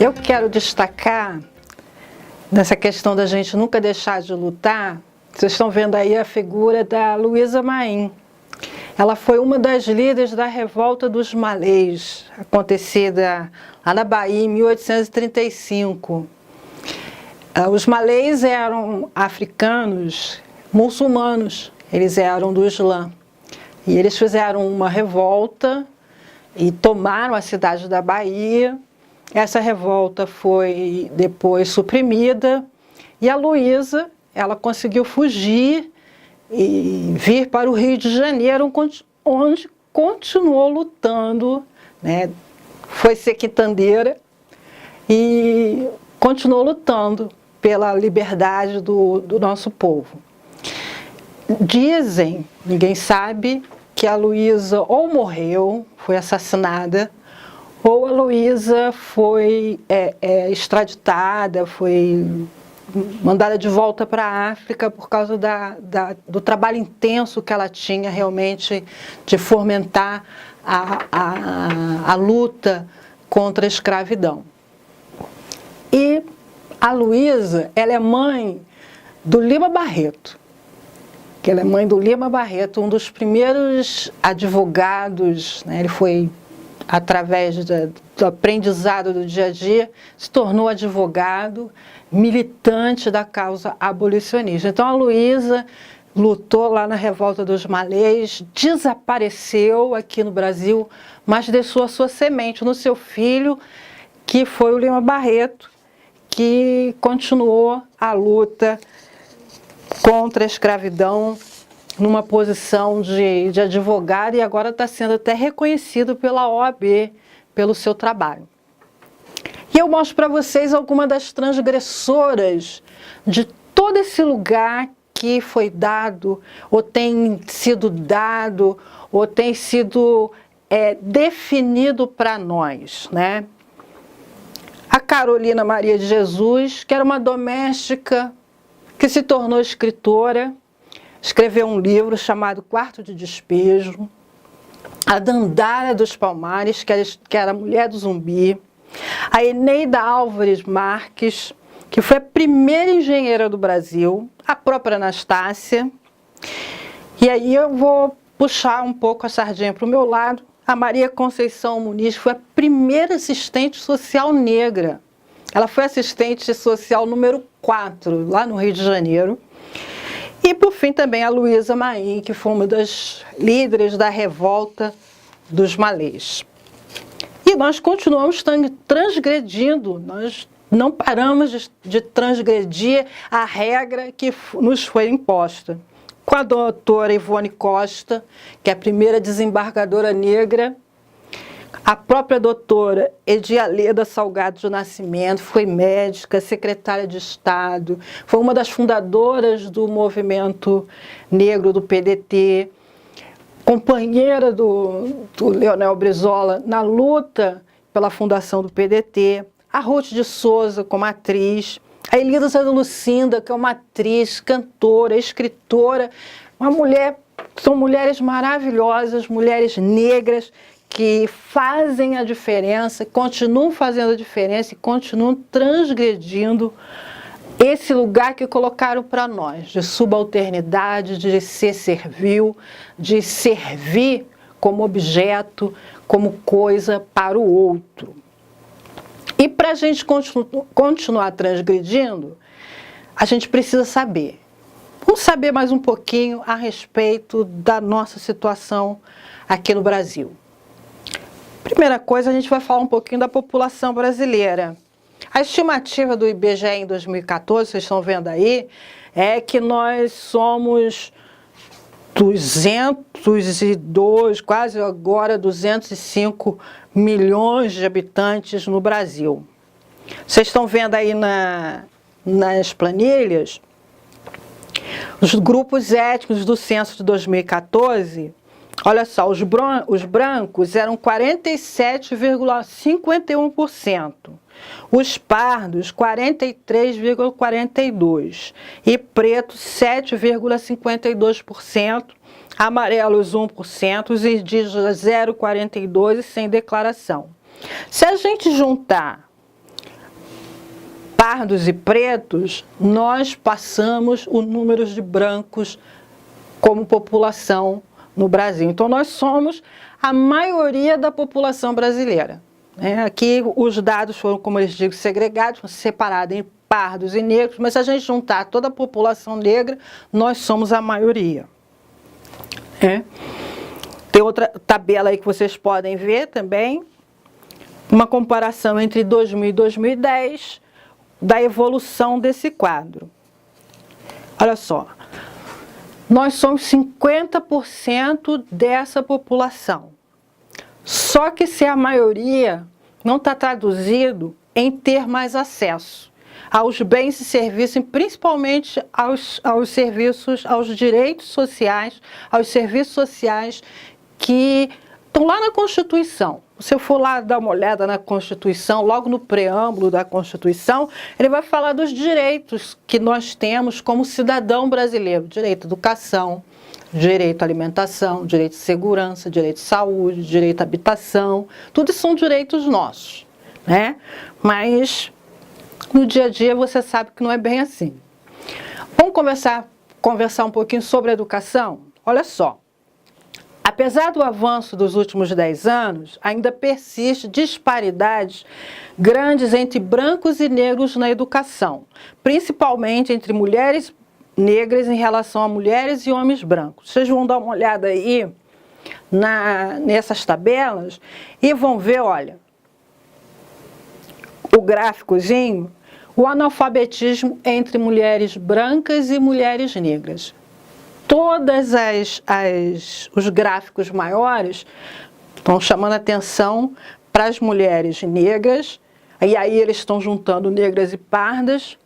Eu quero destacar, nessa questão da gente nunca deixar de lutar, vocês estão vendo aí a figura da Luísa Maim. Ela foi uma das líderes da revolta dos malês, acontecida lá na Bahia em 1835. Os malês eram africanos muçulmanos, eles eram do Islã. E eles fizeram uma revolta e tomaram a cidade da Bahia. Essa revolta foi depois suprimida e a Luísa, ela conseguiu fugir e vir para o Rio de Janeiro, onde continuou lutando, né? Foi ser quitandeira e continuou lutando pela liberdade do nosso povo. Dizem, ninguém sabe, que a Luísa ou morreu, foi assassinada, ou a Luísa foi extraditada, foi mandada de volta para a África por causa do trabalho intenso que ela tinha realmente de fomentar a luta contra a escravidão. E a Luísa, ela é mãe do Lima Barreto, que ela é mãe do Lima Barreto, um dos primeiros advogados, né? Ele foi, através do aprendizado do dia a dia, se tornou advogado, militante da causa abolicionista. Então a Luísa lutou lá na revolta dos malês, desapareceu aqui no Brasil, mas deixou a sua semente no seu filho, que foi o Lima Barreto, que continuou a luta contra a escravidão numa posição de advogado e agora está sendo até reconhecido pela OAB pelo seu trabalho. E eu mostro para vocês algumas das transgressoras de todo esse lugar que foi dado, ou tem sido dado, ou tem sido definido para nós, né? A Carolina Maria de Jesus, que era uma doméstica que se tornou escritora, escreveu um livro chamado Quarto de Despejo. A Dandara dos Palmares, que era a mulher do Zumbi. A Eneida Álvares Marques, que foi a primeira engenheira do Brasil. A própria Anastácia. E aí eu vou puxar um pouco a sardinha para o meu lado. A Maria Conceição Muniz foi a primeira assistente social negra. Ela foi assistente social número 4, lá no Rio de Janeiro. E, por fim, também a Luísa Maim, que foi uma das líderes da revolta dos malês. E nós continuamos transgredindo, nós não paramos de transgredir a regra que nos foi imposta. Com a doutora Ivone Costa, que é a primeira desembargadora negra, a própria doutora Edialeda Salgado de Nascimento, foi médica, secretária de Estado, foi uma das fundadoras do movimento negro do PDT, companheira do Leonel Brizola na luta pela fundação do PDT, a Ruth de Souza como atriz, a Elisa Lucinda, que é uma atriz, cantora, escritora, uma mulher, são mulheres maravilhosas, mulheres negras, que fazem a diferença, continuam fazendo a diferença e continuam transgredindo esse lugar que colocaram para nós, de subalternidade, de ser servil, de servir como objeto, como coisa para o outro. E para a gente continuar transgredindo, a gente precisa saber. Vamos saber mais um pouquinho a respeito da nossa situação aqui no Brasil. Primeira coisa, a gente vai falar um pouquinho da população brasileira. A estimativa do IBGE em 2014, vocês estão vendo aí, é que nós somos 202, quase agora 205 milhões de habitantes no Brasil. Vocês estão vendo aí nas planilhas, os grupos étnicos do censo de 2014. Olha só, os brancos eram 47,51%, os pardos 43,42% e pretos 7,52%, amarelos 1%, os indígenas 0,42% e sem declaração. Se a gente juntar pardos e pretos, nós passamos o número de brancos como população no Brasil. Então, nós somos a maioria da população brasileira. Aqui os dados foram, como eles dizem, segregados, separados em pardos e negros, mas se a gente juntar toda a população negra, nós somos a maioria. Tem outra tabela aí que vocês podem ver também, uma comparação entre 2000 e 2010, da evolução desse quadro. Olha só, nós somos 50% dessa população. Só que se a maioria não está traduzido em ter mais acesso aos bens e serviços, principalmente aos serviços, aos direitos sociais, aos serviços sociais que estão lá na Constituição. Se eu for lá dar uma olhada na Constituição, logo no preâmbulo da Constituição, ele vai falar dos direitos que nós temos como cidadão brasileiro. Direito à educação, direito à alimentação, direito à segurança, direito à saúde, direito à habitação. Tudo são direitos nossos, né? Mas no dia a dia você sabe que não é bem assim. Vamos conversar um pouquinho sobre a educação? Olha só. Apesar do avanço dos últimos 10 anos, ainda persiste disparidades grandes entre brancos e negros na educação, principalmente entre mulheres negras em relação a mulheres e homens brancos. Vocês vão dar uma olhada aí nessas tabelas e vão ver, olha, o gráficozinho, o analfabetismo entre mulheres brancas e mulheres negras. Todos os gráficos maiores estão chamando atenção para as mulheres negras, e aí eles estão juntando negras e pardas.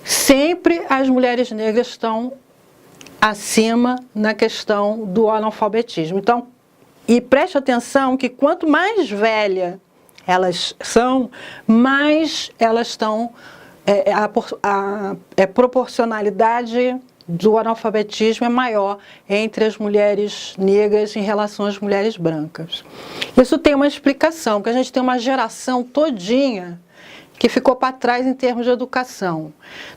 Sempre as mulheres negras estão acima na questão do analfabetismo. Então, e preste atenção que quanto mais velha elas são, mais elas estão, a proporcionalidade do analfabetismo é maior entre as mulheres negras em relação às mulheres brancas. Isso tem uma explicação, porque a gente tem uma geração todinha que ficou para trás em termos de educação.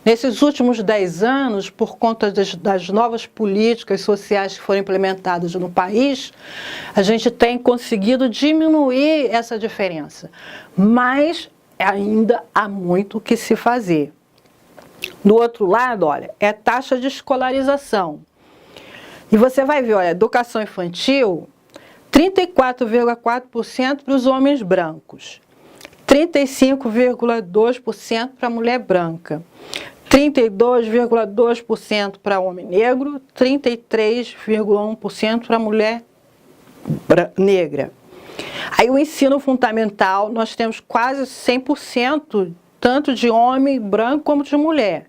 Nesses últimos 10 anos, por conta das novas políticas sociais que foram implementadas no país, a gente tem conseguido diminuir essa diferença, mas ainda há muito o que se fazer. Do outro lado, olha, é taxa de escolarização. E você vai ver, olha, educação infantil, 34,4% para os homens brancos, 35,2% para a mulher branca, 32,2% para homem negro, 33,1% para a mulher negra. Aí o ensino fundamental, nós temos quase 100%, tanto de homem branco como de mulher.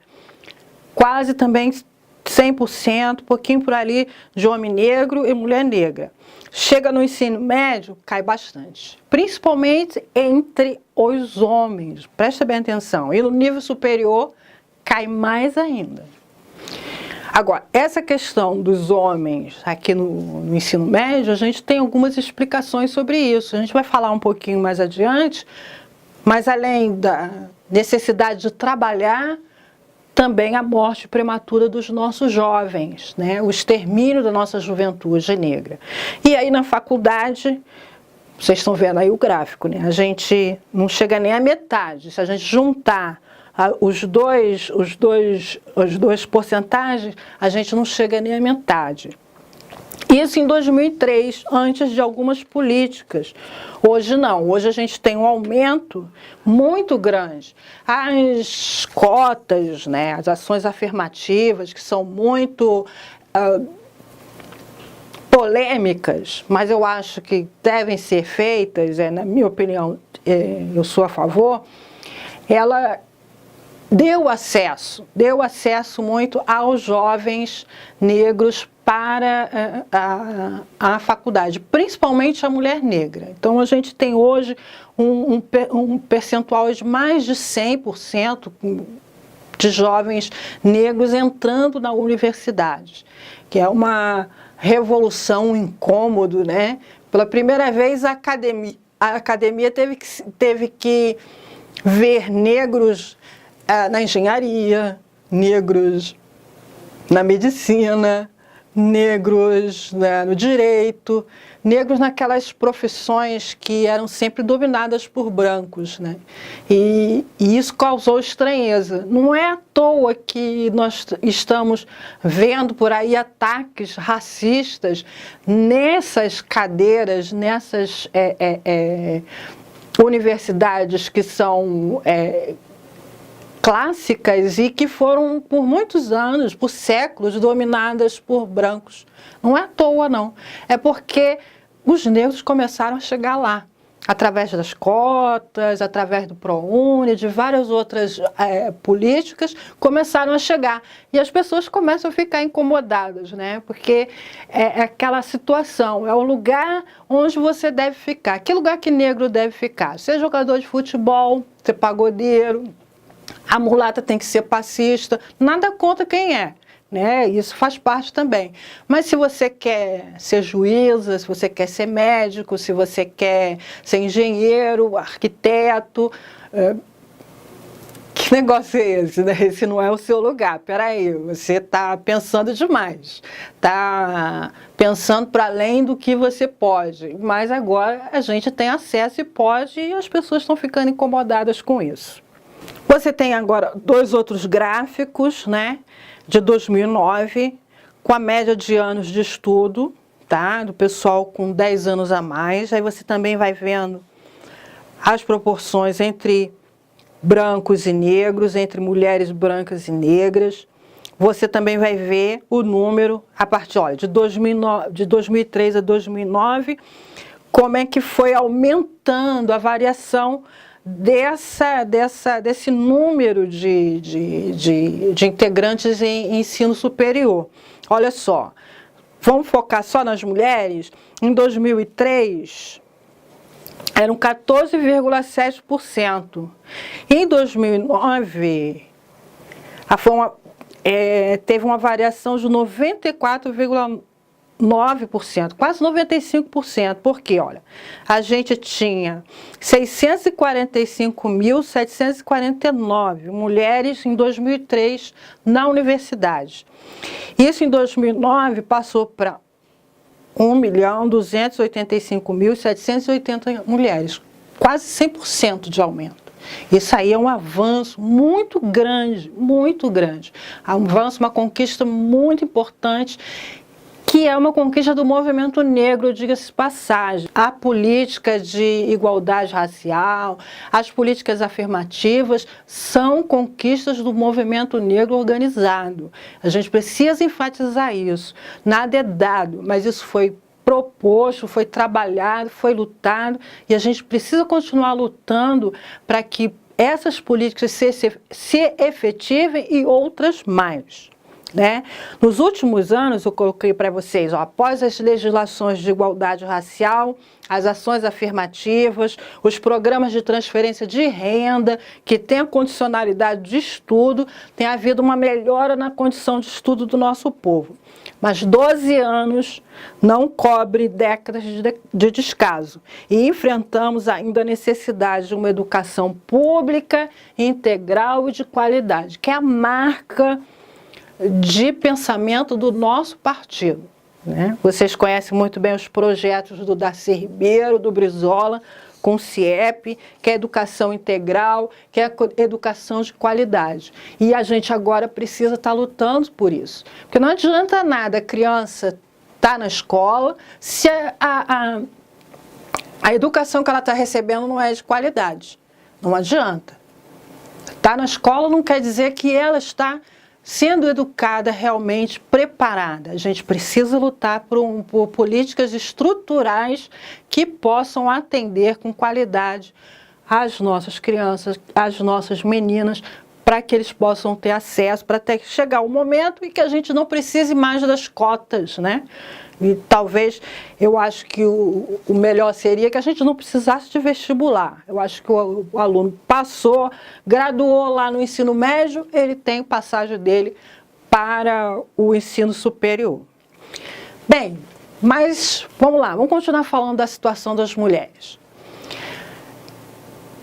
Quase também 100%, pouquinho por ali, de homem negro e mulher negra. Chega no ensino médio, cai bastante. Principalmente entre os homens, presta bem atenção. E no nível superior, cai mais ainda. Agora, essa questão dos homens aqui no ensino médio, a gente tem algumas explicações sobre isso. A gente vai falar um pouquinho mais adiante, mas além da necessidade de trabalhar, também a morte prematura dos nossos jovens, né? O extermínio da nossa juventude negra. E aí na faculdade, vocês estão vendo aí o gráfico, né? A gente não chega nem à metade. Se a gente juntar os dois porcentagens, a gente não chega nem à metade. Isso em 2003, antes de algumas políticas. Hoje não, hoje a gente tem um aumento muito grande. As cotas, né, as ações afirmativas, que são muito polêmicas, mas eu acho que devem ser feitas, na minha opinião, eu sou a favor, ela deu acesso muito aos jovens negros para a faculdade, principalmente a mulher negra. Então, a gente tem hoje um percentual de mais de 100% de jovens negros entrando na universidade, que é uma revolução, um incômodo, né? Pela primeira vez, a academia teve que ver negros na engenharia, negros na medicina, negros, né, no direito, negros naquelas profissões que eram sempre dominadas por brancos, né? E isso causou estranheza. Não é à toa que nós estamos vendo por aí ataques racistas nessas cadeiras, nessas universidades que são clássicas e que foram por muitos anos, por séculos, dominadas por brancos. Não é à toa, não. É porque os negros começaram a chegar lá, através das cotas, através do ProUni, de várias outras políticas, começaram a chegar. E as pessoas começam a ficar incomodadas, né? Porque é aquela situação, é o lugar onde você deve ficar. Que lugar que negro deve ficar? Ser jogador de futebol, ser pagodeiro, a mulata tem que ser passista, nada contra quem é, né? Isso faz parte também. Mas se você quer ser juíza, se você quer ser médico, se você quer ser engenheiro, arquiteto, que negócio é esse, né? Esse não é o seu lugar. Peraí, você está pensando demais, está pensando para além do que você pode. Mas agora a gente tem acesso e pode, e as pessoas estão ficando incomodadas com isso. Você tem agora dois outros gráficos, né, de 2009, com a média de anos de estudo, tá, do pessoal com 10 anos a mais. Aí você também vai vendo as proporções entre brancos e negros, entre mulheres brancas e negras. Você também vai ver o número, a partir, olha, de 2003 a 2009, como é que foi aumentando a variação desse número de integrantes em ensino superior. Olha só, vamos focar só nas mulheres? Em 2003, eram 14,7%. Em 2009, teve uma variação de 94,9%, quase 95%, porque, olha, a gente tinha 645.749 mulheres em 2003 na universidade. Isso em 2009 passou para 1.285.780 mulheres, quase 100% de aumento. Isso aí é um avanço muito grande, muito grande. Um avanço, uma conquista muito importante, que é uma conquista do movimento negro, diga-se de passagem. A política de igualdade racial, as políticas afirmativas são conquistas do movimento negro organizado. A gente precisa enfatizar isso. Nada é dado, mas isso foi proposto, foi trabalhado, foi lutado, e a gente precisa continuar lutando para que essas políticas se efetivem e outras mais. Né? Nos últimos anos, eu coloquei para vocês, ó, após as legislações de igualdade racial, as ações afirmativas, os programas de transferência de renda, que tem a condicionalidade de estudo, tem havido uma melhora na condição de estudo do nosso povo. Mas 12 anos não cobre décadas de descaso. E enfrentamos ainda a necessidade de uma educação pública, integral e de qualidade, que é a marca de pensamento do nosso partido, né? Vocês conhecem muito bem os projetos do Darcy Ribeiro, do Brizola, com o CIEP, que é educação integral, que é educação de qualidade. E a gente agora precisa estar lutando por isso. Porque não adianta nada a criança estar na escola se a educação que ela está recebendo não é de qualidade. Não adianta. Estar na escola não quer dizer que ela está sendo educada realmente preparada. A gente precisa lutar por políticas estruturais que possam atender com qualidade as nossas crianças, as nossas meninas, para que eles possam ter acesso, para até chegar o momento em que a gente não precise mais das cotas, né? E talvez, eu acho que o melhor seria que a gente não precisasse de vestibular. Eu acho que o aluno passou, graduou lá no ensino médio, ele tem o passagem dele para o ensino superior. Bem, mas vamos lá, vamos continuar falando da situação das mulheres.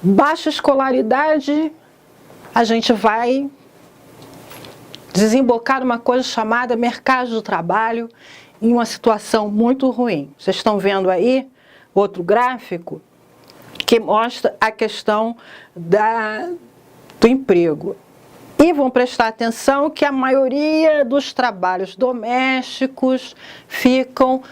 Baixa escolaridade, a gente vai desembocar numa coisa chamada mercado do trabalho em uma situação muito ruim. Vocês estão vendo aí outro gráfico que mostra a questão do emprego. E vão prestar atenção que a maioria dos trabalhos domésticos ficam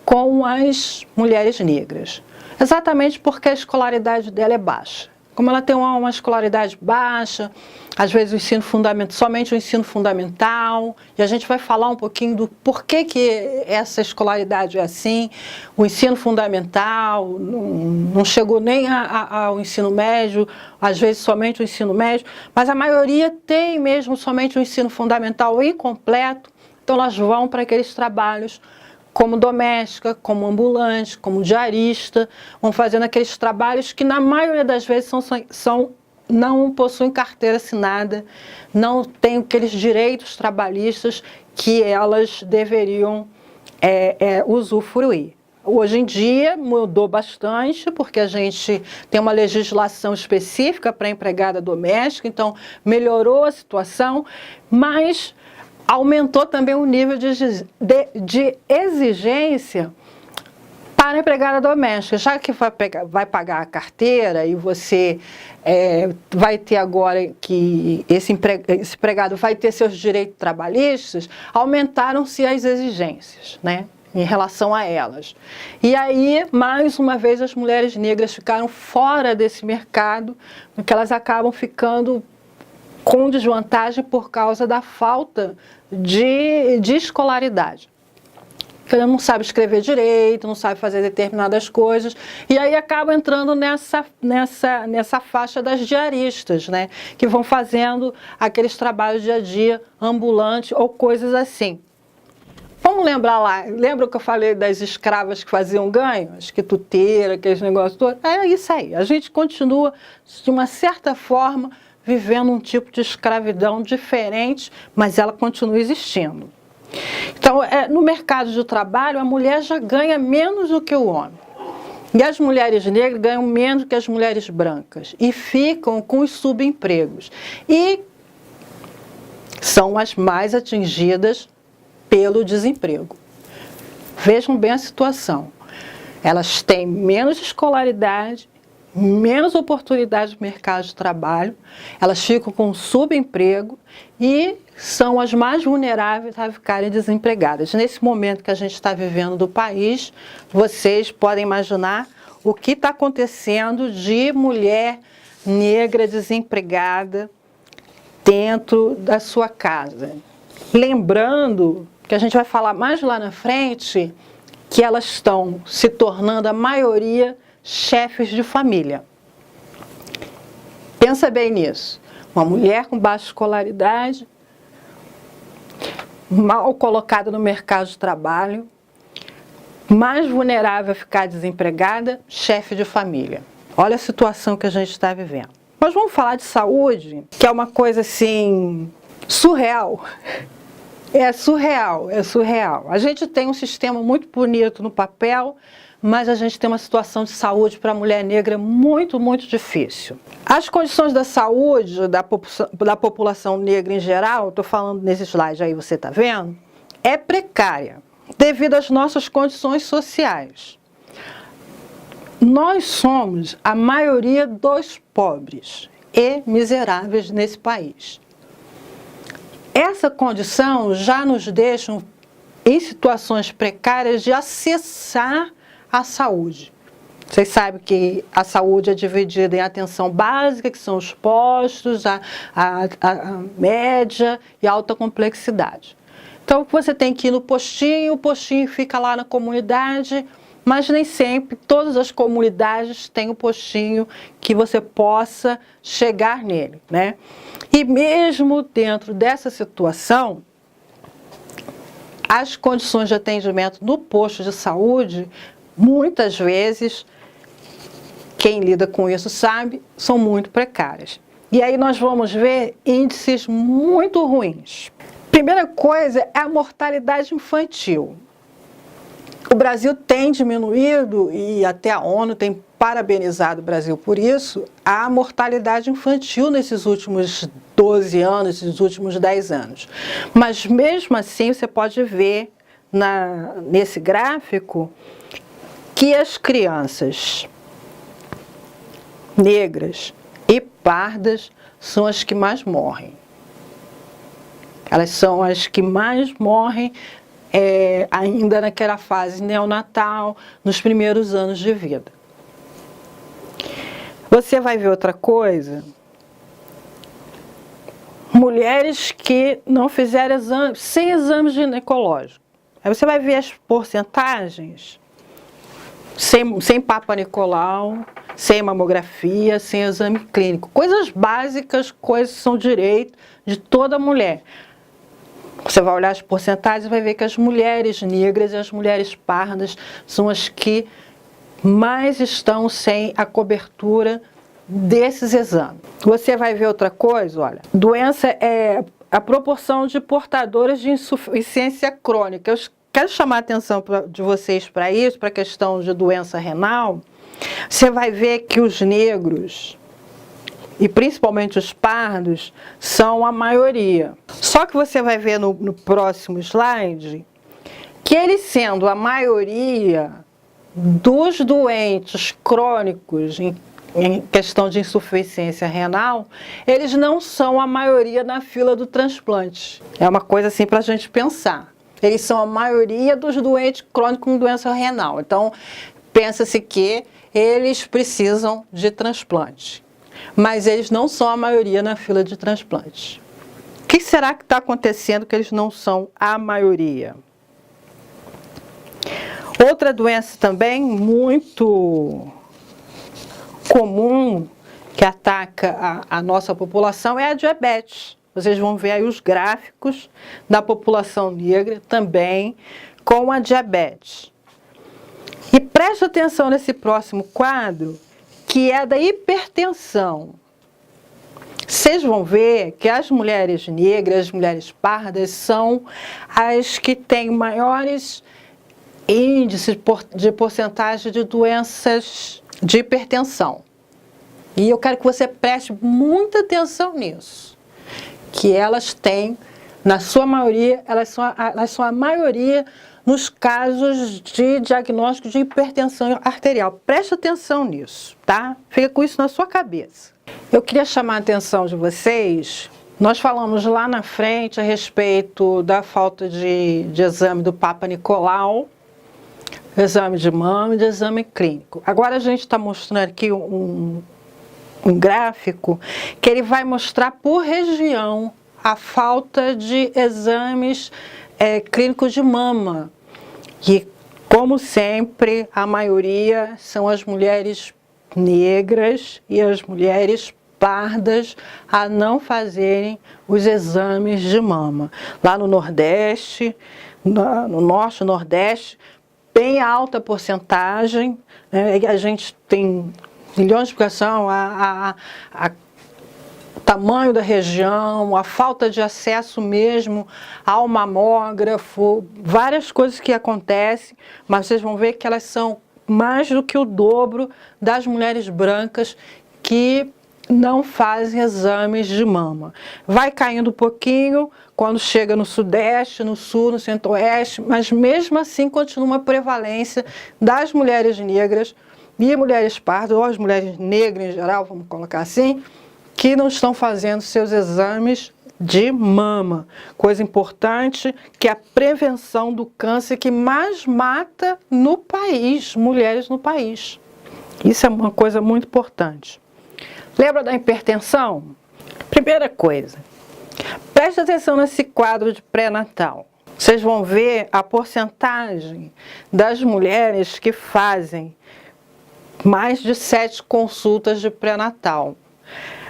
com as mulheres negras. Exatamente porque a escolaridade dela é baixa. Como ela tem uma escolaridade baixa, às vezes o ensino fundamental, somente o ensino fundamental, e a gente vai falar um pouquinho do porquê que essa escolaridade é assim. O ensino fundamental não chegou nem ao ensino médio, às vezes somente o ensino médio, mas a maioria tem mesmo somente o ensino fundamental incompleto, então elas vão para aqueles trabalhos como doméstica, como ambulante, como diarista, vão fazendo aqueles trabalhos que na maioria das vezes não possuem carteira assinada, não têm aqueles direitos trabalhistas que elas deveriam usufruir. Hoje em dia mudou bastante, porque a gente tem uma legislação específica para a empregada doméstica, então melhorou a situação, mas aumentou também o nível de exigência para a empregada doméstica. Já que vai pagar a carteira e você vai ter agora que esse empregado vai ter seus direitos trabalhistas, aumentaram-se as exigências, né, em relação a elas. E aí, mais uma vez, as mulheres negras ficaram fora desse mercado, porque elas acabam ficando com desvantagem por causa da falta de escolaridade. Ela não sabe escrever direito, não sabe fazer determinadas coisas, e aí acaba entrando nessa faixa das diaristas, né, que vão fazendo aqueles trabalhos dia a dia, ambulante ou coisas assim. Vamos lembrar lá, lembra que eu falei das escravas que faziam ganho? As quituteiras, aqueles negócios todos? É isso aí, a gente continua, de uma certa forma, vivendo um tipo de escravidão diferente, mas ela continua existindo. Então, no mercado de trabalho, a mulher já ganha menos do que o homem. E as mulheres negras ganham menos que as mulheres brancas. E ficam com os subempregos. E são as mais atingidas pelo desemprego. Vejam bem a situação. Elas têm menos escolaridade, menos oportunidade no mercado de trabalho, elas ficam com subemprego e são as mais vulneráveis a ficarem desempregadas. Nesse momento que a gente está vivendo do país, vocês podem imaginar o que está acontecendo de mulher negra desempregada dentro da sua casa. Lembrando que a gente vai falar mais lá na frente que elas estão se tornando a maioria chefes de família. Pensa bem nisso. Uma mulher com baixa escolaridade, mal colocada no mercado de trabalho, mais vulnerável a ficar desempregada, chefe de família. Olha a situação que a gente está vivendo. Mas vamos falar de saúde, que é uma coisa assim surreal. É surreal, é surreal. A gente tem um sistema muito bonito no papel, mas a gente tem uma situação de saúde para a mulher negra muito, muito difícil. As condições da saúde da população negra em geral, estou falando nesse slide aí, você está vendo, é precária, devido às nossas condições sociais. Nós somos a maioria dos pobres e miseráveis nesse país. Essa condição já nos deixa em situações precárias de acessar a saúde. Vocês sabem que a saúde é dividida em atenção básica, que são os postos, a média e a alta complexidade. Então, você tem que ir no postinho, o postinho fica lá na comunidade, mas nem sempre todas as comunidades têm um postinho que você possa chegar nele, né? E mesmo dentro dessa situação, as condições de atendimento no posto de saúde, muitas vezes, quem lida com isso sabe, são muito precárias. E aí nós vamos ver índices muito ruins. Primeira coisa é a mortalidade infantil. O Brasil tem diminuído, e até a ONU tem parabenizar o Brasil por isso, a mortalidade infantil nesses últimos 12 anos, nesses últimos 10 anos. Mas mesmo assim você pode ver nesse gráfico que as crianças negras e pardas são as que mais morrem. Elas são as que mais morrem ainda naquela fase neonatal, nos primeiros anos de vida. Você vai ver outra coisa, mulheres que não fizeram exame, sem exame ginecológico. Aí você vai ver as porcentagens, sem Papa Nicolau, sem mamografia, sem exame clínico. Coisas básicas, coisas que são direito de toda mulher. Você vai olhar as porcentagens e vai ver que as mulheres negras e as mulheres pardas são as que mais estão sem a desses exames. Você vai ver outra coisa, olha, doença é a proporção de portadores de insuficiência crônica. Eu quero chamar a atenção de vocês para isso, para a questão de doença renal. Você vai ver que os negros, e principalmente os pardos, são a maioria. Só que você vai ver no próximo slide que eles sendo a maioria dos doentes crônicos em questão de insuficiência renal, eles não são a maioria na fila do transplante. É uma coisa assim para a gente pensar. Eles são a maioria dos doentes crônicos com doença renal. Então, pensa-se que eles precisam de transplante. Mas eles não são a maioria na fila de transplante. O que será que está acontecendo que eles não são a maioria? Outra doença também muito comum que ataca a nossa população é a diabetes. Vocês vão ver aí os gráficos da população negra também com a diabetes. E preste atenção nesse próximo quadro, que é da hipertensão. Vocês vão ver que as mulheres negras, as mulheres pardas, são as que têm maiores índices de porcentagem de doenças de hipertensão. E eu quero que você preste muita atenção nisso. Que elas têm, na sua maioria, elas são a maioria nos casos de diagnóstico de hipertensão arterial. Preste atenção nisso, tá? Fica com isso na sua cabeça. Eu queria chamar a atenção de vocês. Nós falamos lá na frente a respeito da falta de exame do Papa Nicolau, exame de mama e de exame clínico. Agora a gente está mostrando aqui um gráfico que ele vai mostrar por região a falta de exames clínicos de mama. E, como sempre, a maioria são as mulheres negras e as mulheres pardas a não fazerem os exames de mama. Lá no Nordeste, no Norte, Nordeste, bem alta porcentagem, né? A gente tem milhões de explicações, o tamanho da região, a falta de acesso mesmo ao mamógrafo, várias coisas que acontecem, mas vocês vão ver que elas são mais do que o dobro das mulheres brancas que não fazem exames de mama. Vai caindo um pouquinho quando chega no Sudeste, no Sul, no Centro-Oeste, mas mesmo assim continua uma prevalência das mulheres negras e mulheres pardas, ou as mulheres negras em geral, vamos colocar assim, que não estão fazendo seus exames de mama. Coisa importante, que é a prevenção do câncer que mais mata no país, mulheres no país. Isso é uma coisa muito importante. Lembra da hipertensão? Primeira coisa, preste atenção nesse quadro de pré-natal. Vocês vão ver a porcentagem das mulheres que fazem mais de 7 consultas de pré-natal.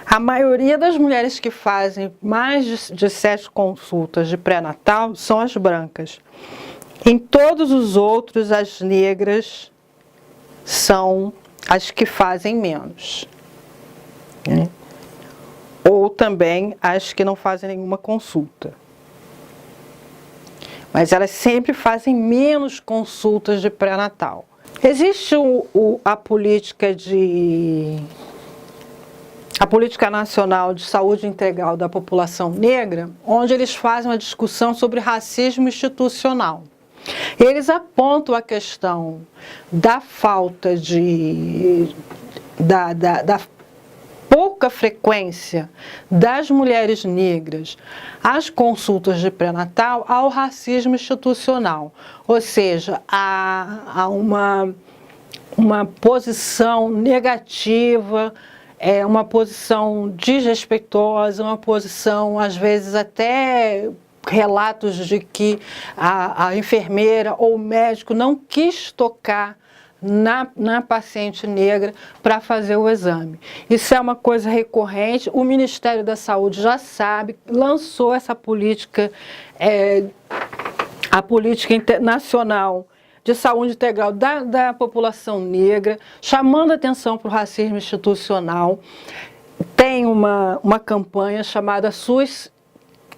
A maioria das mulheres que fazem mais de 7 consultas de pré-natal são as brancas. Em todos os outros, as negras são as que fazem menos, né? Ou também as que não fazem nenhuma consulta. Mas elas sempre fazem menos consultas de pré-natal. Existe a política nacional de saúde integral da população negra, onde eles fazem uma discussão sobre racismo institucional. Eles apontam a questão da falta da pouca frequência das mulheres negras às consultas de pré-natal ao racismo institucional, ou seja, há uma posição negativa, uma posição desrespeitosa, uma posição, às vezes, até relatos de que a enfermeira ou o médico não quis tocar na paciente negra para fazer o exame. Isso é uma coisa recorrente, o Ministério da Saúde já sabe, lançou essa política, a política nacional de saúde integral da população negra, chamando atenção para o racismo institucional. Tem uma campanha chamada SUS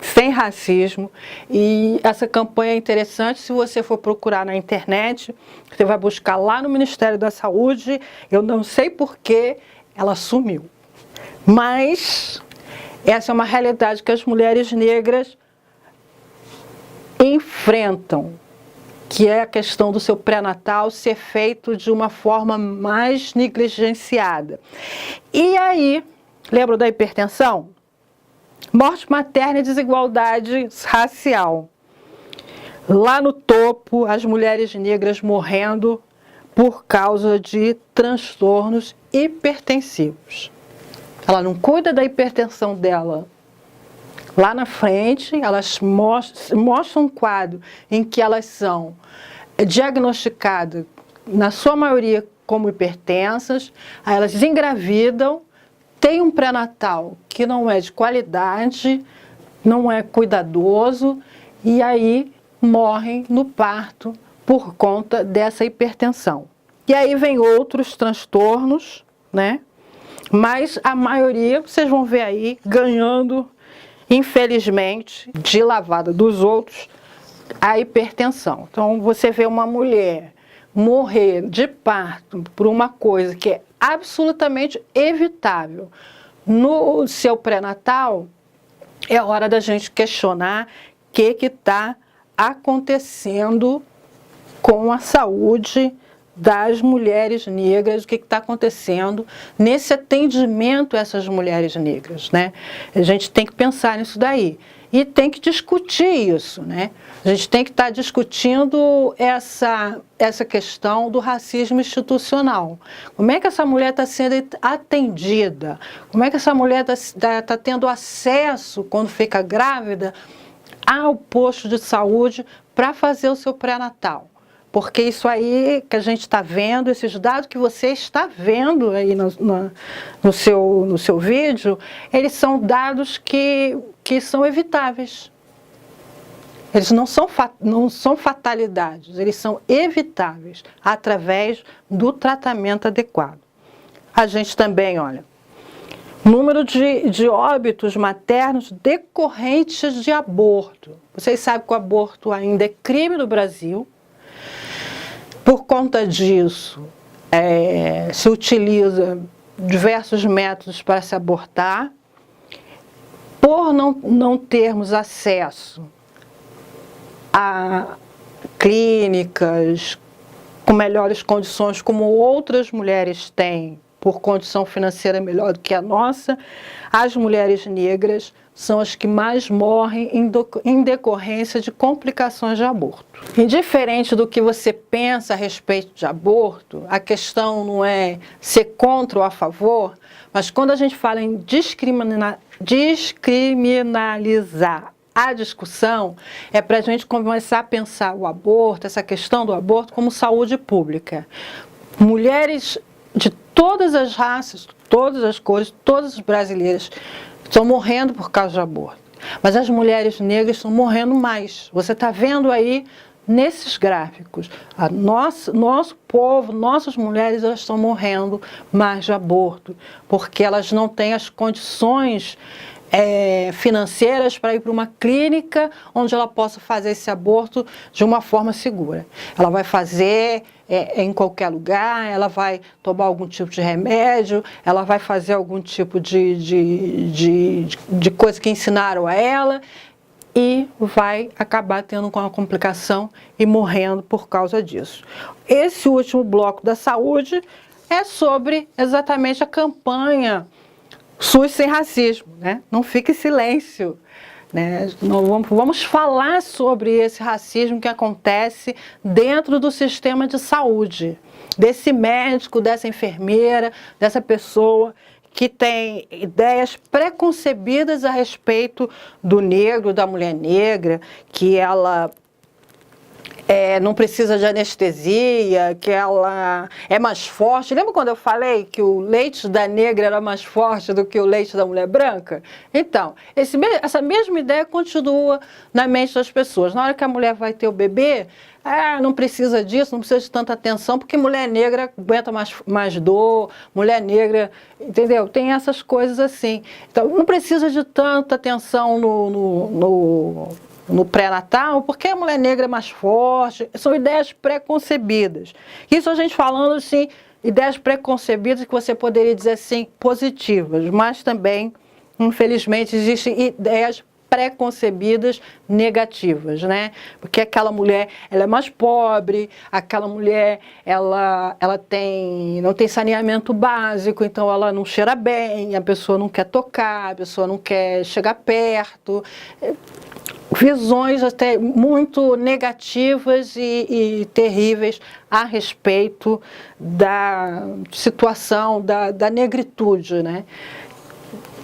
Sem Racismo, e essa campanha é interessante. Se você for procurar na internet, você vai buscar lá no Ministério da Saúde. Eu não sei por que ela sumiu, mas essa é uma realidade que as mulheres negras enfrentam, que é a questão do seu pré-natal ser feito de uma forma mais negligenciada. E aí, lembra da hipertensão? Morte materna e desigualdade racial. Lá no topo, as mulheres negras morrendo por causa de transtornos hipertensivos. Ela não cuida da hipertensão dela. Lá na frente, elas mostram um quadro em que elas são diagnosticadas, na sua maioria, como hipertensas, aí elas engravidam, tem um pré-natal que não é de qualidade, não é cuidadoso, e aí morrem no parto por conta dessa hipertensão. E aí vem outros transtornos, né? Mas a maioria, vocês vão ver aí, ganhando, infelizmente, de lavada dos outros, a hipertensão. Então, você vê uma mulher morrer de parto por uma coisa que é absolutamente evitável no seu pré-natal, é hora da gente questionar o que está acontecendo com a saúde das mulheres negras, o que está acontecendo nesse atendimento a essas mulheres negras, né? A gente tem que pensar nisso daí e tem que discutir isso, né? A gente tem que estar discutindo essa questão do racismo institucional. Como é que essa mulher está sendo atendida? Como é que essa mulher está tendo acesso, quando fica grávida, ao posto de saúde para fazer o seu pré-natal? Porque isso aí que a gente está vendo, esses dados que você está vendo aí no seu vídeo, eles são dados que são evitáveis. Eles não são fatalidades, eles são evitáveis através do tratamento adequado. A gente também, olha, número de óbitos maternos decorrentes de aborto. Vocês sabem que o aborto ainda é crime no Brasil. Por conta disso, se utiliza diversos métodos para se abortar. Por não termos acesso a clínicas com melhores condições, como outras mulheres têm, por condição financeira melhor do que a nossa, as mulheres negras são as que mais morrem em decorrência de complicações de aborto. Indiferente do que você pensa a respeito de aborto, a questão não é ser contra ou a favor, mas quando a gente fala em descriminalizar a discussão, é para a gente começar a pensar o aborto, essa questão do aborto, como saúde pública. Mulheres de todas as raças, todas as cores, todas as brasileiras estão morrendo por causa de aborto. Mas as mulheres negras estão morrendo mais. Você está vendo aí nesses gráficos. Nosso povo, nossas mulheres, elas estão morrendo mais de aborto, porque elas não têm as condições financeiras para ir para uma clínica onde ela possa fazer esse aborto de uma forma segura. Ela vai fazer em qualquer lugar, ela vai tomar algum tipo de remédio, ela vai fazer algum tipo de coisa que ensinaram a ela e vai acabar tendo uma complicação e morrendo por causa disso. Esse último bloco da saúde é sobre exatamente a campanha SUS sem racismo, né? Não fique em silêncio, né? Vamos falar sobre esse racismo que acontece dentro do sistema de saúde, desse médico, dessa enfermeira, dessa pessoa que tem ideias preconcebidas a respeito do negro, da mulher negra, que ela não precisa de anestesia, que ela é mais forte. Lembra quando eu falei que o leite da negra era mais forte do que o leite da mulher branca? Então, essa mesma ideia continua na mente das pessoas. Na hora que a mulher vai ter o bebê, não precisa disso, não precisa de tanta atenção, porque mulher negra aguenta mais dor, mulher negra, entendeu? Tem essas coisas assim. Então, não precisa de tanta atenção no pré-natal, porque a mulher negra é mais forte. São ideias preconcebidas. Isso a gente falando assim, ideias preconcebidas que você poderia dizer assim, positivas, mas também, infelizmente, existem ideias preconcebidas negativas, né? Porque aquela mulher, ela é mais pobre, aquela mulher, ela não tem saneamento básico, então ela não cheira bem, a pessoa não quer tocar, a pessoa não quer chegar perto. Visões até muito negativas e terríveis a respeito da situação da negritude, né?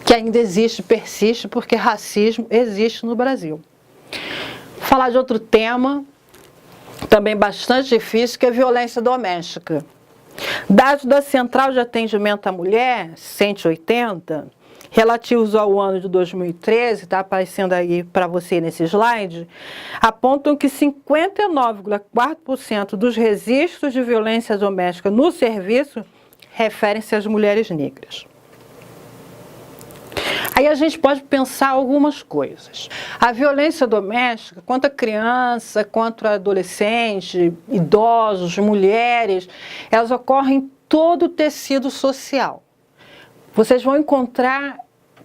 Que ainda existe, persiste, porque racismo existe no Brasil. Falar de outro tema, também bastante difícil, que é violência doméstica. Dados da Central de Atendimento à Mulher, 180, relativos ao ano de 2013, está aparecendo aí para você nesse slide, apontam que 59,4% dos registros de violência doméstica no serviço referem-se às mulheres negras. Aí a gente pode pensar algumas coisas. A violência doméstica, quanto a criança, quanto a adolescente, idosos, mulheres, elas ocorrem em todo o tecido social. Vocês vão encontrar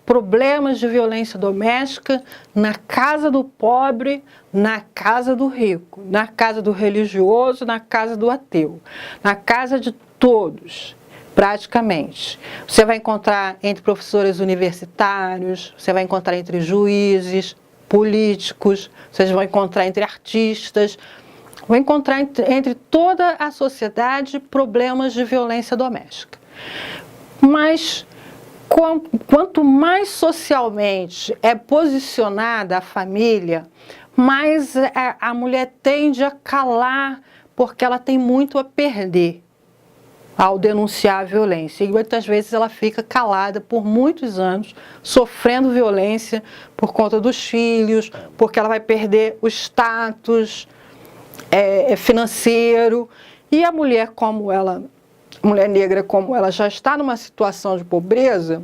problemas de violência doméstica na casa do pobre, na casa do rico, na casa do religioso, na casa do ateu, na casa de todos, praticamente. Você vai encontrar entre professores universitários, você vai encontrar entre juízes, políticos, vocês vão encontrar entre artistas, vão encontrar entre toda a sociedade problemas de violência doméstica. Mas quanto mais socialmente é posicionada a família, mais a mulher tende a calar, porque ela tem muito a perder ao denunciar a violência. E muitas vezes ela fica calada por muitos anos, sofrendo violência por conta dos filhos, porque ela vai perder o status financeiro. E a mulher, mulher negra, como ela já está numa situação de pobreza,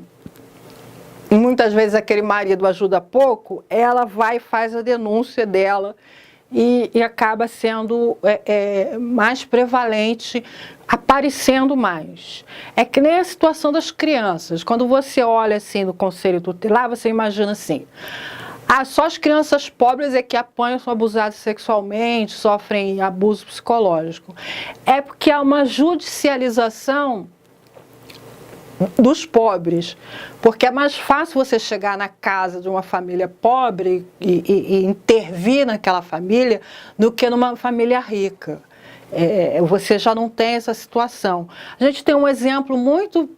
e muitas vezes aquele marido ajuda pouco, ela vai e faz a denúncia dela e acaba sendo mais prevalente, aparecendo mais. É que nem a situação das crianças. Quando você olha assim no Conselho Tutelar, você imagina assim, só as crianças pobres é que apanham, são abusadas sexualmente, sofrem abuso psicológico. É porque há uma judicialização dos pobres, porque é mais fácil você chegar na casa de uma família pobre e intervir naquela família do que numa família rica. Você já não tem essa situação. A gente tem um exemplo muito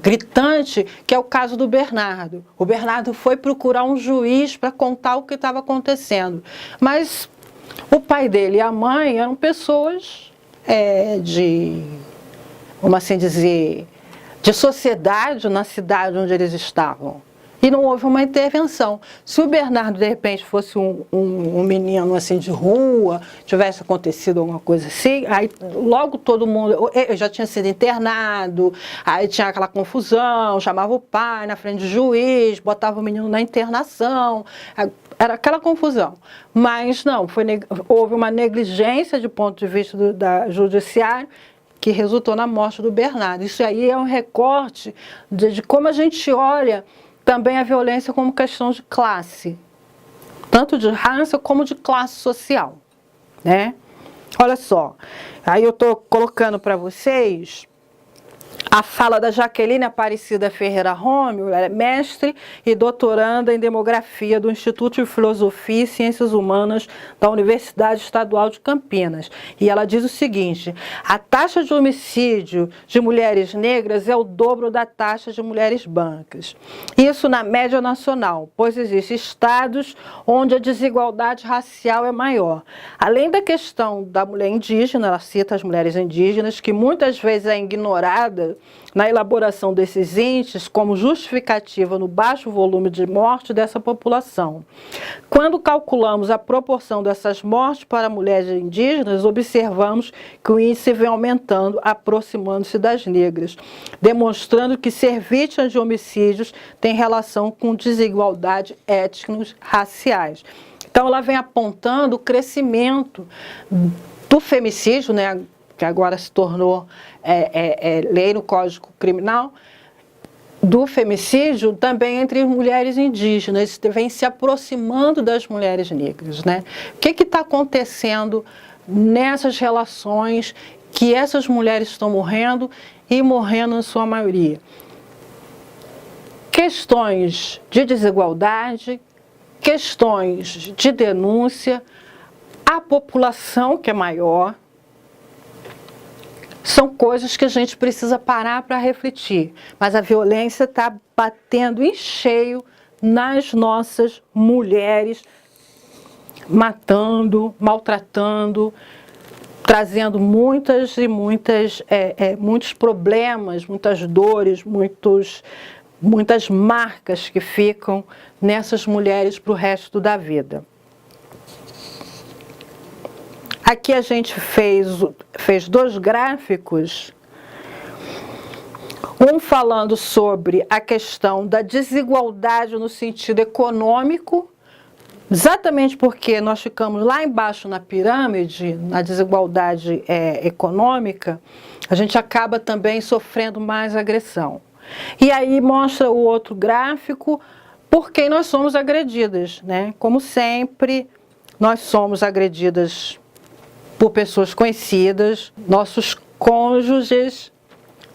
gritante, que é o caso do Bernardo. O Bernardo foi procurar um juiz para contar o que estava acontecendo, mas o pai dele e a mãe eram pessoas vamos assim dizer, de sociedade na cidade onde eles estavam. E não houve uma intervenção. Se o Bernardo, de repente, fosse um menino assim de rua, tivesse acontecido alguma coisa assim, aí logo todo mundo, eu já tinha sido internado, aí tinha aquela confusão, chamava o pai na frente do juiz, botava o menino na internação, era aquela confusão. Mas não, houve uma negligência de ponto de vista da judiciário, que resultou na morte do Bernardo. Isso aí é um recorte de como a gente olha também a violência como questão de classe, tanto de raça como de classe social, né? Olha só, aí eu estou colocando para vocês a fala da Jaqueline Aparecida Ferreira Rômio, ela é mestre e doutoranda em demografia do Instituto de Filosofia e Ciências Humanas da Universidade Estadual de Campinas. E ela diz o seguinte: a taxa de homicídio de mulheres negras é o dobro da taxa de mulheres brancas. Isso na média nacional, pois existem estados onde a desigualdade racial é maior. Além da questão da mulher indígena, ela cita as mulheres indígenas, que muitas vezes é ignorada na elaboração desses índices como justificativa no baixo volume de morte dessa população. Quando calculamos a proporção dessas mortes para mulheres indígenas, observamos que o índice vem aumentando, aproximando-se das negras, demonstrando que ser vítima de homicídios tem relação com desigualdade étnico-raciais. Então ela vem apontando o crescimento do femicídio, né, que agora se tornou lei no Código Criminal, do femicídio também entre mulheres indígenas, vem se aproximando das mulheres negras, né? O que está acontecendo nessas relações que essas mulheres estão morrendo e morrendo na sua maioria? Questões de desigualdade, questões de denúncia, a população que é maior, são coisas que a gente precisa parar para refletir. Mas a violência está batendo em cheio nas nossas mulheres, matando, maltratando, trazendo muitos problemas, muitas dores, muitas marcas que ficam nessas mulheres para o resto da vida. Aqui a gente fez dois gráficos, um falando sobre a questão da desigualdade no sentido econômico, exatamente porque nós ficamos lá embaixo na pirâmide, na desigualdade econômica, a gente acaba também sofrendo mais agressão. E aí mostra o outro gráfico por quem nós somos agredidas, né? Como sempre, nós somos agredidas por pessoas conhecidas, nossos cônjuges,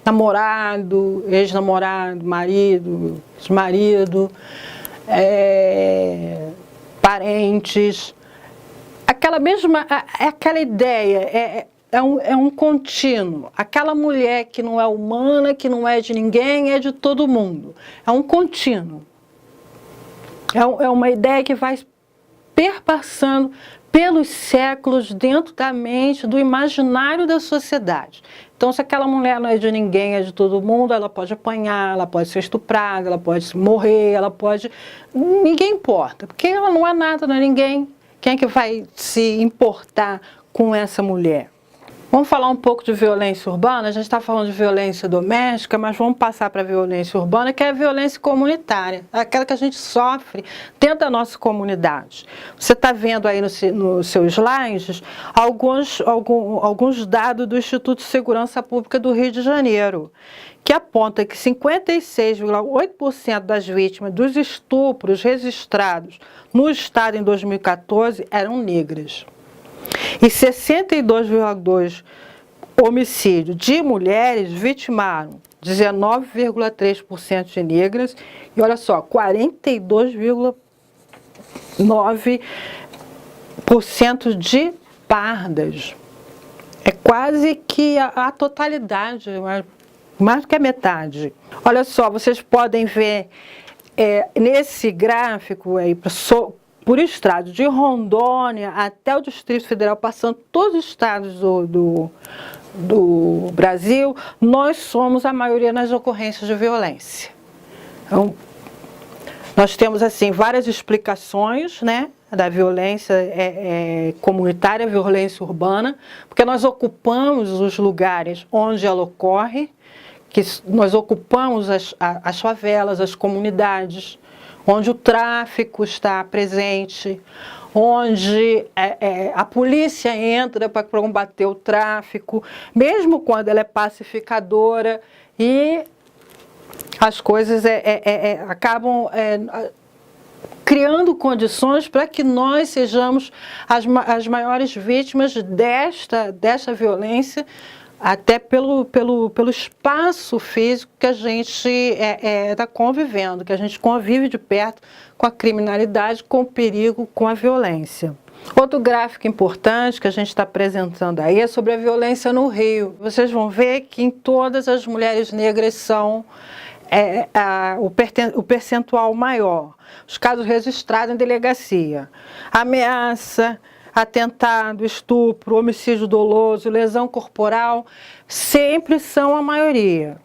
namorado, ex-namorado, marido, ex-marido, parentes. Aquela ideia, é um contínuo. Aquela mulher que não é humana, que não é de ninguém, é de todo mundo. É um contínuo. É uma ideia que vai perpassando pelos séculos dentro da mente, do imaginário da sociedade. Então, se aquela mulher não é de ninguém, é de todo mundo, ela pode apanhar, ela pode ser estuprada, ela pode morrer, ela pode... Ninguém importa, porque ela não é nada, não é ninguém. Quem é que vai se importar com essa mulher? Vamos falar um pouco de violência urbana. A gente está falando de violência doméstica, mas vamos passar para a violência urbana, que é a violência comunitária, aquela que a gente sofre dentro da nossa comunidade. Você está vendo aí no seu slides alguns dados do Instituto de Segurança Pública do Rio de Janeiro, que aponta que 56,8% das vítimas dos estupros registrados no estado em 2014 eram negras. E 62,2% homicídios de mulheres vitimaram 19,3% de negras e, olha só, 42,9% de pardas. É quase que a totalidade, mais do que a metade. Olha só, vocês podem ver nesse gráfico aí, por estado, de Rondônia até o Distrito Federal, passando todos os estados do Brasil, nós somos a maioria nas ocorrências de violência. Então, Nós temos assim várias explicações, né, da violência comunitária, violência urbana, porque nós ocupamos os lugares onde ela ocorre, que nós ocupamos as favelas, as comunidades, onde o tráfico está presente, onde a polícia entra para combater o tráfico, mesmo quando ela é pacificadora, e as coisas acabam criando condições para que nós sejamos as maiores vítimas desta violência, até pelo espaço físico que a gente está convivendo, que a gente convive de perto com a criminalidade, com o perigo, com a violência. Outro gráfico importante que a gente está apresentando aí é sobre a violência no Rio. Vocês vão ver que em todas as mulheres negras são o percentual maior. Os casos registrados em delegacia: ameaça, atentado, estupro, homicídio doloso, lesão corporal, sempre são a maioria.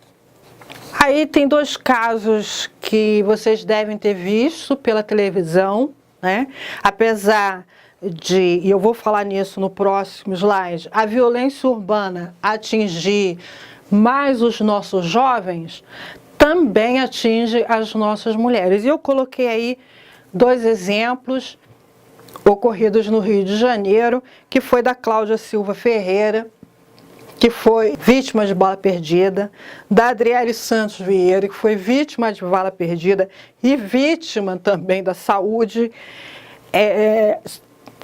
Aí tem dois casos que vocês devem ter visto pela televisão, né? Apesar de, e eu vou falar nisso no próximo slide, a violência urbana atingir mais os nossos jovens, também atinge as nossas mulheres. E eu coloquei aí dois exemplos ocorridos no Rio de Janeiro, que foi da Cláudia Silva Ferreira, que foi vítima de bala perdida, da Adriele Santos Vieira, que foi vítima de bala perdida e vítima também da saúde,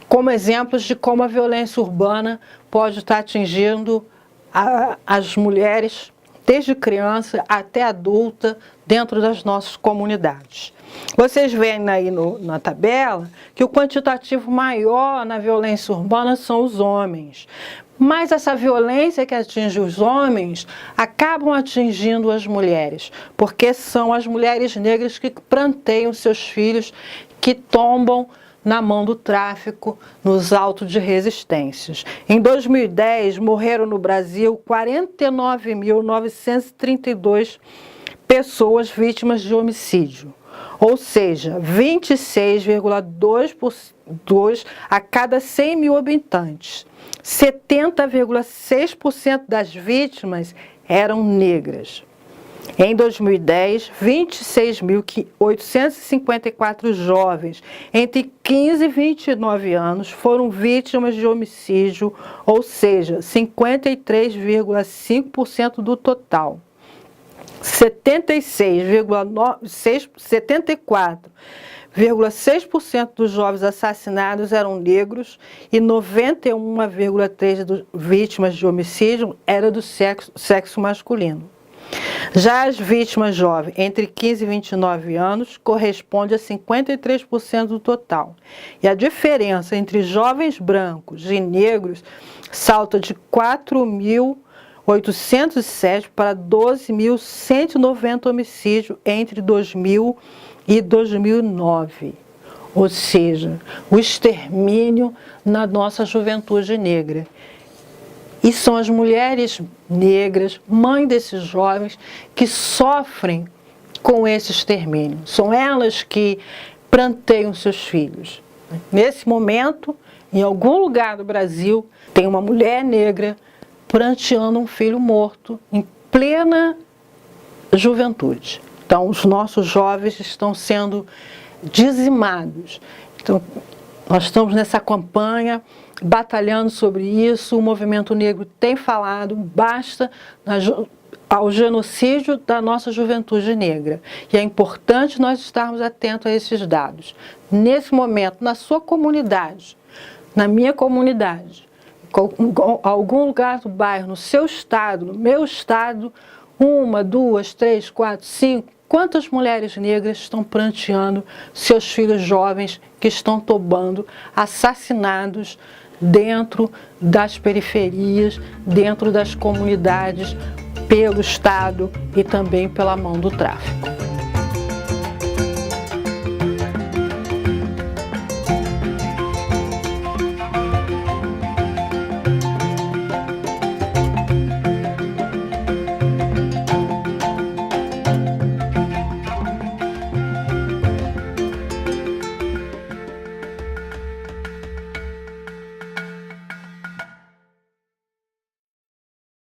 como exemplos de como a violência urbana pode estar atingindo as mulheres, desde criança até adulta, dentro das nossas comunidades. Vocês veem aí na tabela que o quantitativo maior na violência urbana são os homens. Mas essa violência que atinge os homens acabam atingindo as mulheres, porque são as mulheres negras que pranteiam seus filhos, que tombam na mão do tráfico, nos autos de resistências. Em 2010, morreram no Brasil 49.932 pessoas vítimas de homicídio, ou seja, 26,2% a cada 100 mil habitantes. 70,6% das vítimas eram negras. Em 2010, 26.854 jovens entre 15 e 29 anos foram vítimas de homicídio, ou seja, 53,5% do total. 74,6% dos jovens assassinados eram negros e 91,3% das vítimas de homicídio eram do sexo masculino. Já as vítimas jovens entre 15 e 29 anos corresponde a 53% do total. E a diferença entre jovens brancos e negros salta de 4.807 para 12.190 homicídios entre 2000 e 2009. Ou seja, o extermínio na nossa juventude negra. E são as mulheres negras, mães desses jovens, que sofrem com esse extermínio. São elas que pranteiam seus filhos. Nesse momento, em algum lugar do Brasil, tem uma mulher negra pranteando um filho morto em plena juventude. Então, os nossos jovens estão sendo dizimados. Então, nós estamos nessa campanha batalhando sobre isso. O movimento negro tem falado, basta ao genocídio da nossa juventude negra. E é importante nós estarmos atentos a esses dados. Nesse momento, na sua comunidade, na minha comunidade, em algum lugar do bairro, no seu estado, no meu estado, 1, 2, 3, 4, 5, quantas mulheres negras estão pranteando seus filhos jovens que estão tombando, assassinados dentro das periferias, dentro das comunidades, pelo Estado e também pela mão do tráfico.